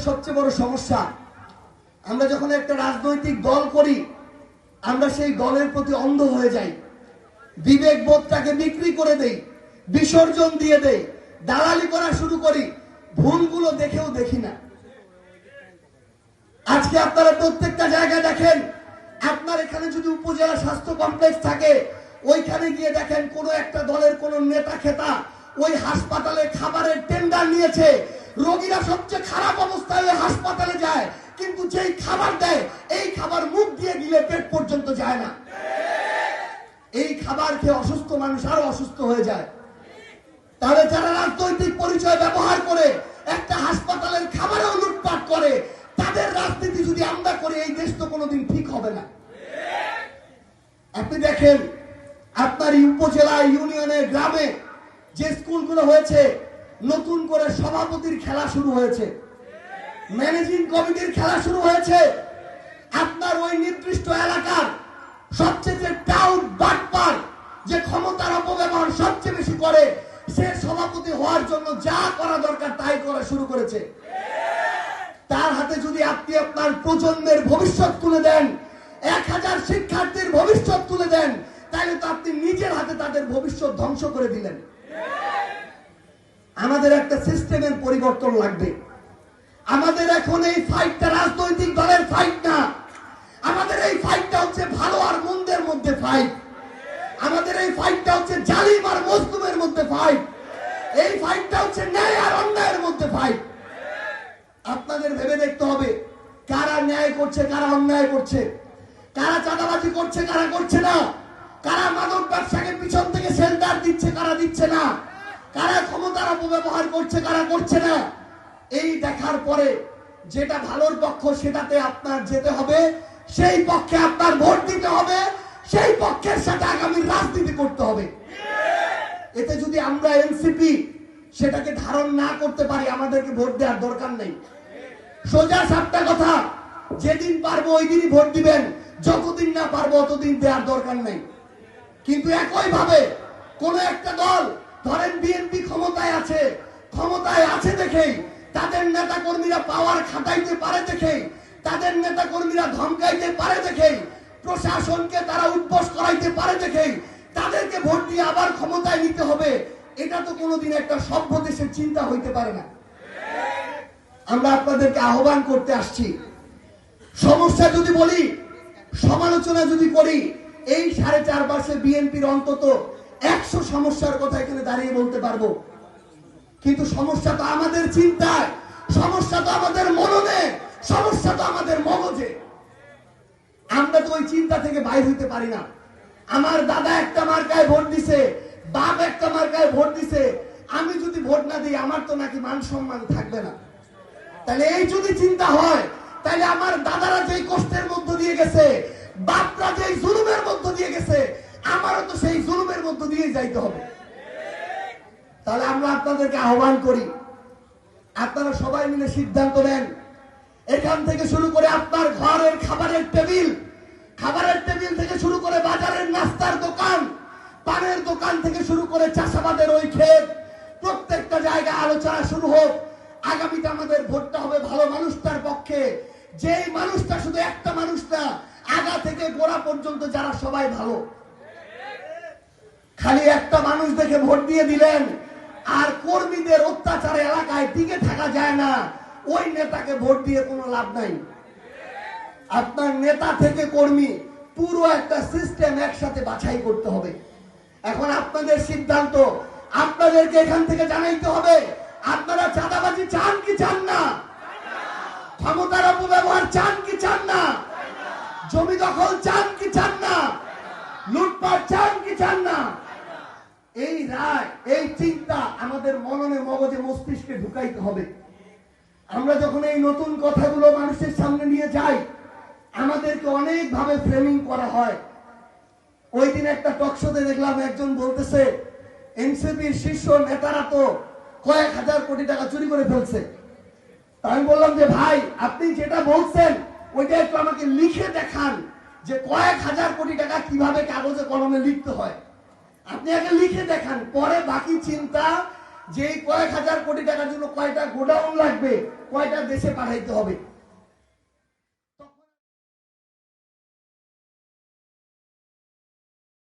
সবচেয়ে বড় সমস্যা, আমরা যখন একটা রাজনৈতিক দল করি আমরা সেই দলের প্রতি অন্ধ হয়ে যাই, বিবেক বোধটাকে বিক্রি করে দেই, বিসর্জন দিয়ে দেই, দালালি করা শুরু করি, ভুলগুলো দেখেও দেখি না। আজকে আপনারা প্রত্যেকটা জায়গায় দেখেন, আপনার এখানে যদি উপজেলা স্বাস্থ্য কমপ্লেক্স থাকে ওইখানে গিয়ে দেখেন কোন একটা দলের কোন নেতা খেতা ওই হাসপাতালে খাবারের টেন্ডার নিয়েছে, রোগীরা সবচেয়ে খারাপ অবস্থায় ওই হাসপাতালে যায়, কিন্তু যেই খাবার দেয় এই খাবার মুখ দিয়ে গিলে পেট পর্যন্ত যায় না। এই খাবার খেয়ে অসুস্থ মানুষ আরো অসুস্থ হয়ে যায়। তাহলে যারা রাজনৈতিক পরিচয় ব্যবহার করে একটা হাসপাতালের খাবারেও লুটপাট করে, তাদের রাজনীতি যদি আমরা করি এই দেশ তো কোনোদিন ঠিক হবে না। আপনি দেখেন আপনার উপজেলা, ইউনিয়নে, গ্রামে যে স্কুলগুলো হয়েছে, নতুন করে সভাপতির খেলা শুরু হয়েছে, ম্যানেজিং কমিটির খেলা শুরু হয়েছে। আপনার ওই নির্দিষ্ট এলাকার সবচেয়ে টাউট বাটপার যে ক্ষমতার অপব্যবহার সবচেয়ে বেশি করে, সে সভাপতি হওয়ার জন্য যা করা দরকার তাই করা শুরু করেছে। তার হাতে যদি আপনি আপনার প্রজন্মের ভবিষ্যৎ তুলে দেন, 1000 শিক্ষার্থীর ভবিষ্যৎ তুলে দেন, তাহলে তো আপনি নিজের হাতে তাদের ভবিষ্যৎ ধ্বংস করে দিলেন। আমাদের একটা সিস্টেমের পরিবর্তন লাগবে। আমাদের এখন এই ফাইটটা রাজনৈতিক দলের ফাইট না, আমাদের এই ফাইটটা হচ্ছে ভালো আর মন্দের মধ্যে ফাইট। আমাদের এই ফাইটটা হচ্ছে জালিম আর মজলুমের মধ্যে ফাইট। এই ফাইটটা হচ্ছে ন্যায় আর অন্যায়ের মধ্যে ফাইট। আপনাদের ভেবে দেখতে হবে কারা ন্যায় করছে, কারা অন্যায় করছে, কারা চাঁদাবাজি করছে, কারা করছে না, কারা মাদক ব্যবসাকে পিছন থেকে সেন্টার দিচ্ছে, কারা দিচ্ছে না, কারা ক্ষমতার অপব্যবহার করছে, কারা করছে না। এই দেখার পরে যেটা ভালোর পক্ষ সেটাতে আপনার যেতে হবে, সেই পক্ষে আপনার ভোট দিতে হবে, সেই পক্ষের সাথে আগামী রাজনীতি করতে হবে। এতে যদি আমরা এনসিপি সেটাকে ধারণ না করতে পারি, আমাদেরকে ভোট দেওয়ার দরকার নেই। সোজা সাপটা কথা, যেদিন পারবো ওই দিনই ভোট দিবেন, যতদিন না পারবো অতদিন দেওয়ার দরকার নেই। কিন্তু একই ভাবে কোন একটা দল, ধরেন বিএনপি ক্ষমতায় আছে দেখেই, তাদের নেতা কর্মীরা পাওয়ার খাটাইতে পারে দেখেই, তাদের নেতা কর্মীরা ধমকাইতে পারে দেখেই, প্রশাসনকে তারা উদ্বোস করাইতে পারে দেখেই তাদেরকে ভোট দিয়ে আবার ক্ষমতায় নিতে হবে, এটা তো কোনোদিন একটা সভ্য দেশের চিন্তা হইতে পারে না। আমরা আপনাদেরকে আহ্বান করতে আসছি, সমস্যা যদি বলি, সমালোচনা যদি করি, এই 4.5 মাসে বিএনপির অন্তত 100 সমস্যার কথা এখানে দাঁড়িয়ে বলতে পারবো। কিন্তু সমস্যা তো আমাদের চিন্তায়, সমস্যা তো আমাদের মননে, সমস্যা তো আমাদের মগজে। আমরা তো ওই চিন্তা থেকে বাইর হইতে পারি না। আমার দাদা একটা মার্কায় ভোট দিছে, বাপ একটা মার্কায় ভোট দিছে, আমি যদি ভোট না দিই আমার তো নাকি মান সম্মান থাকবে না। তাহলে এই যদি চিন্তা হয়, তাহলে আমার দাদারা যেই কষ্টের মধ্য দিয়ে গেছে, বাপরা যেই জুলুমের মধ্য দিয়ে গেছে, আমারও তো সেই জুলুমের মধ্য দিয়ে যাইতে হবে। তাহলে আমরা আপনাদেরকে আহ্বান করি, আপনারা সবাই মিলে সিদ্ধান্ত নেন, এখান থেকে শুরু করে আপনার ঘরের খাবারের টেবিল থেকে শুরু করে বাজারের নাস্তার দোকান, পানের দোকান থেকে শুরু করে চাষাবাদের ওই ক্ষেত, প্রত্যেকটা জায়গায় আলোচনা শুরু হোক। আগামীতে আমাদের ভোটটা হবে ভালো মানুষটার পক্ষে, যেই মানুষটা শুধু একটা মানুষ না, আগা থেকে গোড়া পর্যন্ত যারা সবাই ভালো। খালি একটা মানুষ দেখে ভোট দিয়ে দিলেন, আর কর্মীদের অত্যাচারে এলাকায় টিকে থাকা যায় না, ওই নেতাকে ভোট দিয়ে কোনো লাভ নাই। আপনার নেতা থেকে কর্মী পুরো একটা সিস্টেম একসাথে বাছাই করতে হবে। এখন আপনাদের সিদ্ধান্ত, আপনাদেরকে এখান থেকে জানাইতে হবে, আপনারা চাঁদাবাজি চান কি চান না, ক্ষমতার অপব্যবহার চান কি চান না, জমি দখল চান কি চান না, লুটপাট চান কি চান না। এই রায়, এই চিন্তা আমাদের মননে, মগজে, মস্তিষ্কে ঢুকাইতে হবে। আমরা যখন এই নতুন কথাগুলো মানুষের সামনে নিয়ে যাই, আমাদেরকে অনেক ভাবে ফ্রেমিং করা হয়। ওই দিন একটা টকশোতে দেখলাম একজন বলতেছে, এনসিপির শীর্ষ নেতারা তো কয়েক হাজার কোটি টাকা চুরি করে ফেলছে। আমি বললাম যে ভাই, আপনি যেটা বলছেন ওইটা একটু আমাকে লিখে দেখান, যে কয়েক হাজার কোটি টাকা কিভাবে কাগজে কলমে লিখতে হয়। আপনি আগে লিখে দেখান, পরে বাকি চিন্তা যে এই কয়েক হাজার কোটি টাকার জন্য কয়টা গোডাউন লাগবে, কয়টা দেশে পাঠাইতে হবে।